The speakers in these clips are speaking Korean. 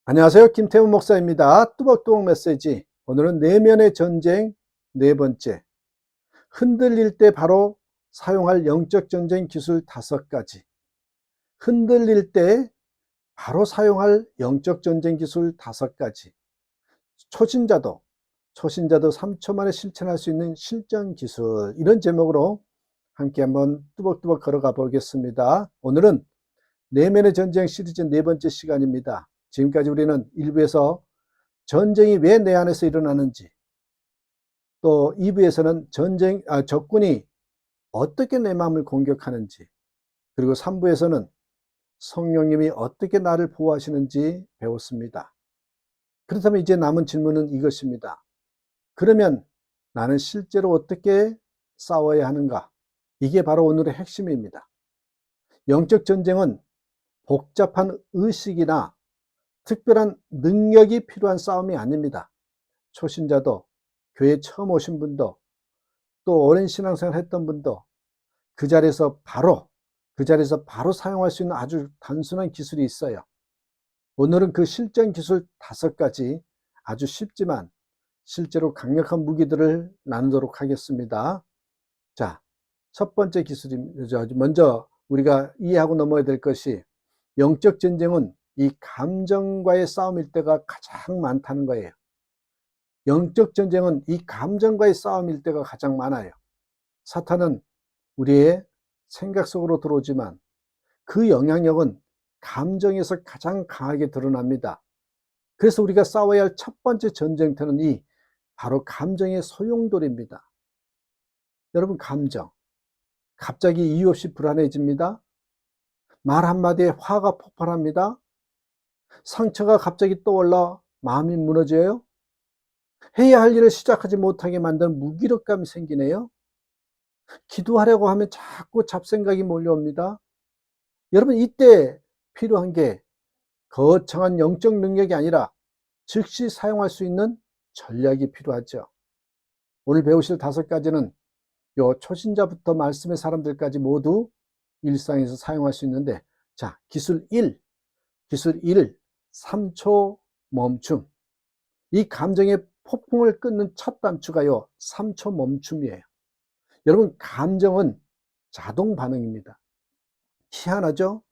안녕하세요. 김태훈 목사입니다. 뚜벅뚜벅 메시지. 오늘은 내면의 전쟁 네 번째. 흔들릴 때 바로 사용할 영적 전쟁 기술 5가지. 흔들릴 때 바로 사용할 영적 전쟁 기술 5가지. 초신자도 3초 만에 실천할 수 있는 실전 기술. 이런 제목으로 함께 한번 뚜벅뚜벅 걸어가 보겠습니다. 오늘은 내면의 전쟁 시리즈 네 번째 시간입니다. 지금까지 우리는 1부에서 전쟁이 왜 내 안에서 일어나는지, 또 2부에서는 적군이 어떻게 내 마음을 공격하는지, 그리고 3부에서는 성령님이 어떻게 나를 보호하시는지 배웠습니다. 그렇다면 이제 남은 질문은 이것입니다. 그러면 나는 실제로 어떻게 싸워야 하는가? 이게 바로 오늘의 핵심입니다. 영적 전쟁은 복잡한 의식이나 특별한 능력이 필요한 싸움이 아닙니다. 초신자도, 교회 처음 오신 분도, 또 오랜 신앙생활 했던 분도 그 자리에서 바로 사용할 수 있는 아주 단순한 기술이 있어요. 오늘은 그 실전 기술 5가지 아주 쉽지만 실제로 강력한 무기들을 나누도록 하겠습니다. 자, 첫 번째 기술입니다. 먼저 우리가 이해하고 넘어야 될 것이, 영적 전쟁은 이 감정과의 싸움일 때가 가장 많다는 거예요. 영적 전쟁은 이 감정과의 싸움일 때가 가장 많아요. 사탄은 우리의 생각 속으로 들어오지만 그 영향력은 감정에서 가장 강하게 드러납니다. 그래서 우리가 싸워야 할 첫 번째 전쟁터는 바로 감정의 소용돌이입니다. 여러분, 감정. 갑자기 이유 없이 불안해집니다. 말 한마디에 화가 폭발합니다. 상처가 갑자기 떠올라 마음이 무너져요. 해야 할 일을 시작하지 못하게 만드는 무기력감이 생기네요. 기도하려고 하면 자꾸 잡생각이 몰려옵니다. 여러분, 이때 필요한 게 거창한 영적 능력이 아니라 즉시 사용할 수 있는 전략이 필요하죠. 오늘 배우실 5가지는 요 초신자부터 말씀의 사람들까지 모두 일상에서 사용할 수 있는데, 자, 기술 1, 3초 멈춤. 이 감정의 폭풍을 끊는 첫 단추가요, 3초 멈춤이에요. 여러분, 감정은 자동 반응입니다. 희한하죠?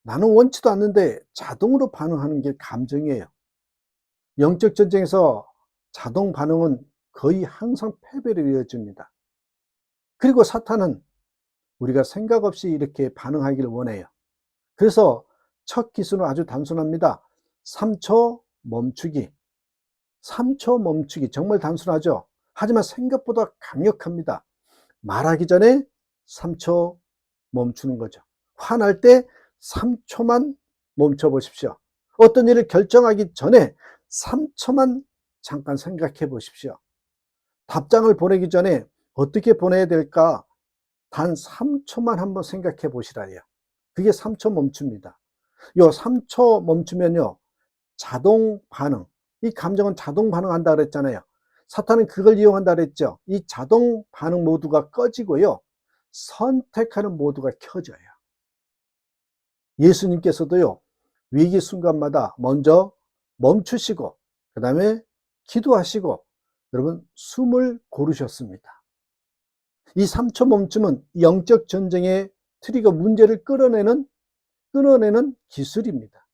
나는 원치도 않는데 자동으로 반응하는 게 감정이에요. 영적 전쟁에서 자동 반응은 거의 항상 패배를 이어줍니다. 그리고 사탄은 우리가 생각 없이 이렇게 반응하기를 원해요. 그래서 첫 기술은 아주 단순합니다. 3초 멈추기. 3초 멈추기. 정말 단순하죠? 하지만 생각보다 강력합니다. 말하기 전에 3초 멈추는 거죠. 화날 때 3초만 멈춰 보십시오. 어떤 일을 결정하기 전에 3초만 잠깐 생각해 보십시오. 답장을 보내기 전에 어떻게 보내야 될까? 단 3초만 한번 생각해 보시라요. 그게 3초 멈춥니다. 요 3초 멈추면요, 자동 반응. 이 감정은 자동 반응한다 그랬잖아요. 사탄은 그걸 이용한다 그랬죠. 이 자동 반응 모드가 꺼지고요, 선택하는 모드가 켜져요. 예수님께서도요, 위기 순간마다 먼저 멈추시고 그 다음에 기도하시고, 여러분, 숨을 고르셨습니다. 이 3초 멈춤은 영적 전쟁의 트리거, 문제를 끊어내는 기술입니다.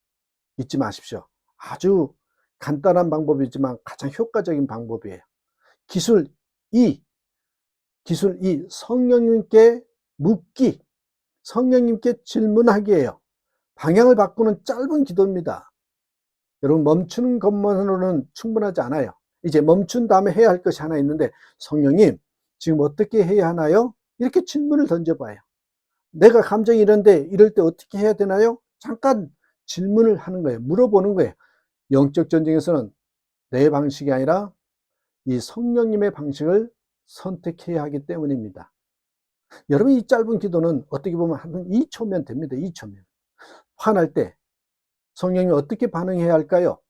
잊지 마십시오. 아주 간단한 방법이지만 가장 효과적인 방법이에요. 기술 2, 성령님께 묻기, 성령님께 질문하기예요. 방향을 바꾸는 짧은 기도입니다. 여러분, 멈추는 것만으로는 충분하지 않아요. 이제 멈춘 다음에 해야 할 것이 하나 있는데, 성령님, 지금 어떻게 해야 하나요? 이렇게 질문을 던져봐요. 내가 감정이 이런데 이럴 때 어떻게 해야 되나요? 잠깐 질문을 하는 거예요. 물어보는 거예요. 영적 전쟁에서는 내 방식이 아니라 이 성령님의 방식을 선택해야 하기 때문입니다. 여러분, 이 짧은 기도는 어떻게 보면 한 2초면 됩니다. 2초면. 화날 때 성령님이 어떻게 반응해야 할까요?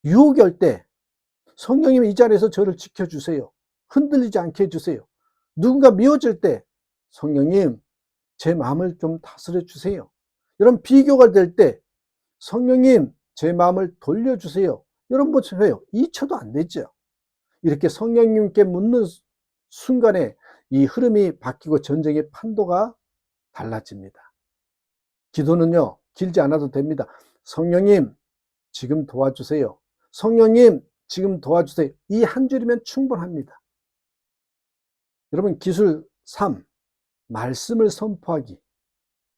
유혹이 올 때 성령님이 이 자리에서 저를 지켜주세요. 흔들리지 않게 해주세요. 누군가 미워질 때 성령님, 제 마음을 좀 다스려 주세요. 여러분, 비교가 될 때 성령님, 제 마음을 돌려주세요. 여러분 보세요. 2초도 안 되죠. 이렇게 성령님께 묻는 순간에 이 흐름이 바뀌고 전쟁의 판도가 달라집니다. 기도는요, 길지 않아도 됩니다. 성령님, 지금 도와주세요. 성령님, 지금 도와주세요. 이 한 줄이면 충분합니다. 여러분, 기술 3, 말씀을 선포하기.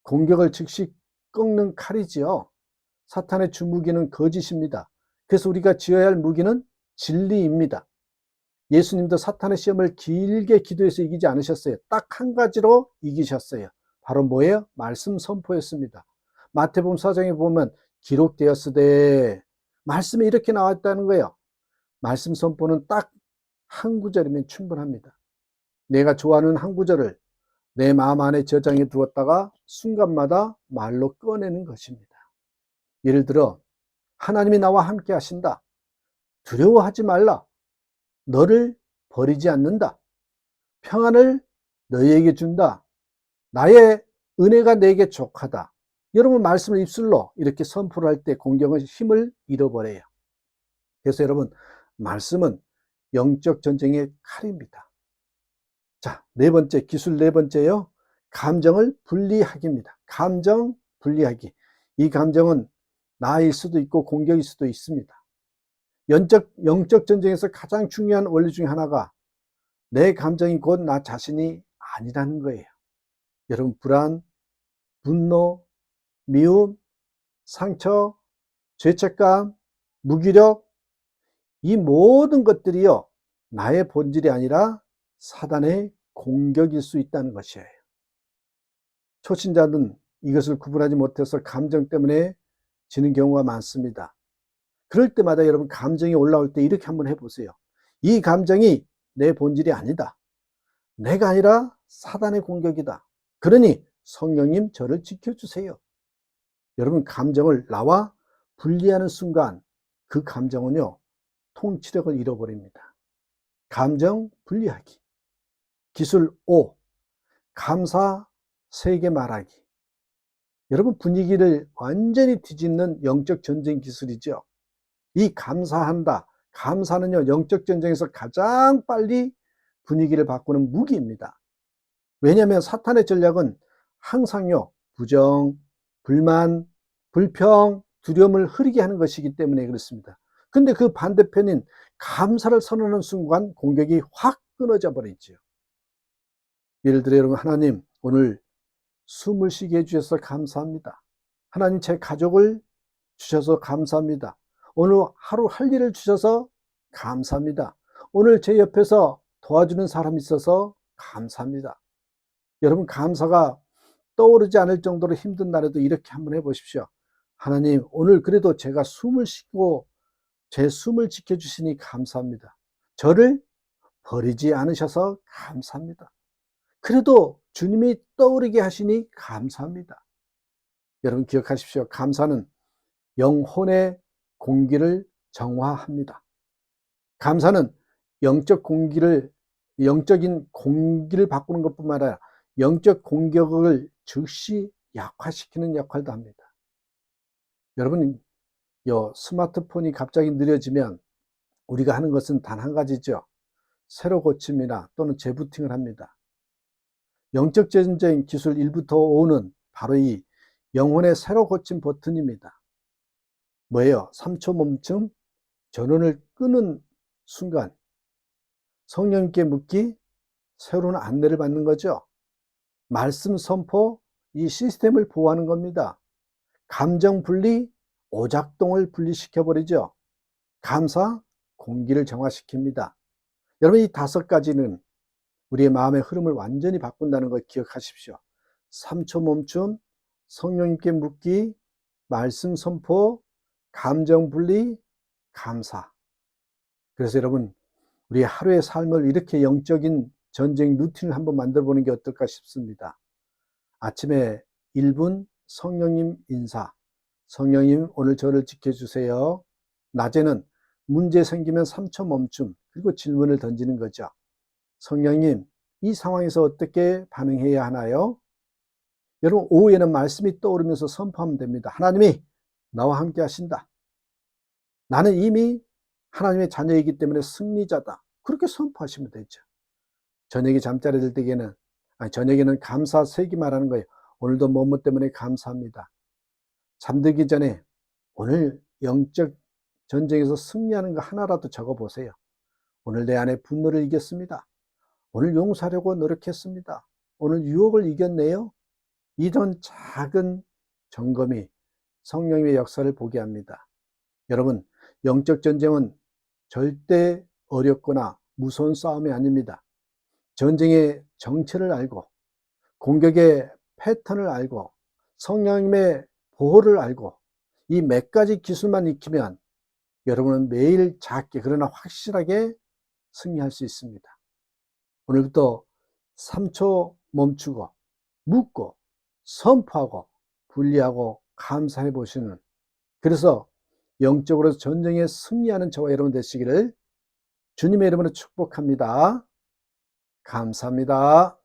공격을 즉시 꺾는 칼이지요. 사탄의 주무기는 거짓입니다. 그래서 우리가 쥐어야 할 무기는 진리입니다. 예수님도 사탄의 시험을 길게 기도해서 이기지 않으셨어요. 딱 한 가지로 이기셨어요. 바로 뭐예요? 말씀 선포였습니다. 마태복음 4장에 보면 기록되었으되, 말씀이 이렇게 나왔다는 거예요. 말씀 선포는 딱 한 구절이면 충분합니다. 내가 좋아하는 한 구절을 내 마음 안에 저장해 두었다가 순간마다 말로 꺼내는 것입니다. 예를 들어, 하나님이 나와 함께 하신다. 두려워하지 말라. 너를 버리지 않는다. 평안을 너희에게 준다. 나의 은혜가 내게 족하다. 여러분, 말씀을 입술로 이렇게 선포를 할 때 공격은 힘을 잃어버려요. 그래서 여러분, 말씀은 영적 전쟁의 칼입니다. 자, 네 번째, 기술 네 번째요. 감정을 분리하기입니다. 감정 분리하기. 이 감정은 나일 수도 있고 공격일 수도 있습니다. 영적 전쟁에서 가장 중요한 원리 중에 하나가 내 감정이 곧 나 자신이 아니라는 거예요. 여러분, 불안, 분노, 미움, 상처, 죄책감, 무기력, 이 모든 것들이요, 나의 본질이 아니라 사단의 공격일 수 있다는 것이에요. 초신자는 이것을 구분하지 못해서 감정 때문에 지는 경우가 많습니다. 그럴 때마다 여러분, 감정이 올라올 때 이렇게 한번 해보세요. 이 감정이 내 본질이 아니다. 내가 아니라 사단의 공격이다. 그러니 성령님, 저를 지켜주세요. 여러분, 감정을 나와 분리하는 순간 그 감정은요, 통치력을 잃어버립니다. 감정 분리하기. 기술 5, 감사 세게 말하기. 여러분, 분위기를 완전히 뒤집는 영적 전쟁 기술이죠. 이 감사한다. 감사는요, 영적 전쟁에서 가장 빨리 분위기를 바꾸는 무기입니다. 왜냐하면 사탄의 전략은 항상요, 부정, 불만, 불평, 두려움을 흐리게 하는 것이기 때문에 그렇습니다. 근데 그 반대편인 감사를 선언하는 순간 공격이 확 끊어져 버리죠. 예를 들어 여러분, 하나님, 오늘 숨을 쉬게 해주셔서 감사합니다. 하나님, 제 가족을 주셔서 감사합니다. 오늘 하루 할 일을 주셔서 감사합니다. 오늘 제 옆에서 도와주는 사람이 있어서 감사합니다. 여러분, 감사가 떠오르지 않을 정도로 힘든 날에도 이렇게 한번 해보십시오. 하나님, 오늘 그래도 제가 숨을 쉬고 제 숨을 지켜주시니 감사합니다. 저를 버리지 않으셔서 감사합니다. 그래도 주님이 떠오르게 하시니 감사합니다. 여러분, 기억하십시오. 감사는 영혼의 공기를 정화합니다. 감사는 영적인 공기를 바꾸는 것뿐만 아니라 영적 공격을 즉시 약화시키는 역할도 합니다. 여러분, 스마트폰이 갑자기 느려지면 우리가 하는 것은 단 한 가지죠. 새로 고침이나 또는 재부팅을 합니다. 영적 전쟁 기술 1부터 5는 바로 이 영혼의 새로 고침 버튼입니다. 뭐예요? 3초 멈춤, 전원을 끄는 순간 성령님께 묻기, 새로운 안내를 받는 거죠. 말씀 선포, 이 시스템을 보호하는 겁니다. 감정 분리, 오작동을 분리시켜버리죠. 감사, 공기를 정화시킵니다. 여러분, 이 5가지는 우리의 마음의 흐름을 완전히 바꾼다는 걸 기억하십시오. 3초 멈춤, 성령님께 묻기, 말씀 선포, 감정 분리, 감사. 그래서 여러분, 우리 하루의 삶을 이렇게 영적인 전쟁 루틴을 한번 만들어 보는 게 어떨까 싶습니다. 아침에 1분 성령님 인사. 성령님, 오늘 저를 지켜주세요. 낮에는 문제 생기면 3초 멈춤, 그리고 질문을 던지는 거죠. 성령님, 이 상황에서 어떻게 반응해야 하나요? 여러분, 오후에는 말씀이 떠오르면서 선포하면 됩니다. 하나님이 나와 함께 하신다. 나는 이미 하나님의 자녀이기 때문에 승리자다. 그렇게 선포하시면 되죠. 저녁에 잠자리 들 때에는 저녁에는 감사 세기 말하는 거예요. 오늘도 뭐뭐 때문에 감사합니다. 잠들기 전에 오늘 영적 전쟁에서 승리하는 거 하나라도 적어 보세요. 오늘 내 안에 분노를 이겼습니다. 오늘 용서하려고 노력했습니다. 오늘 유혹을 이겼네요. 이런 작은 점검이 성령의 역사를 보게 합니다. 여러분, 영적 전쟁은 절대 어렵거나 무서운 싸움이 아닙니다. 전쟁의 정체를 알고 공격의 패턴을 알고 성령님의 보호를 알고 이 몇 가지 기술만 익히면 여러분은 매일 작게 그러나 확실하게 승리할 수 있습니다. 오늘부터 3초 멈추고 묻고 선포하고 분리하고 감사해 보시는, 그래서 영적으로 전쟁에 승리하는 저와 여러분 되시기를 주님의 이름으로 축복합니다. 감사합니다.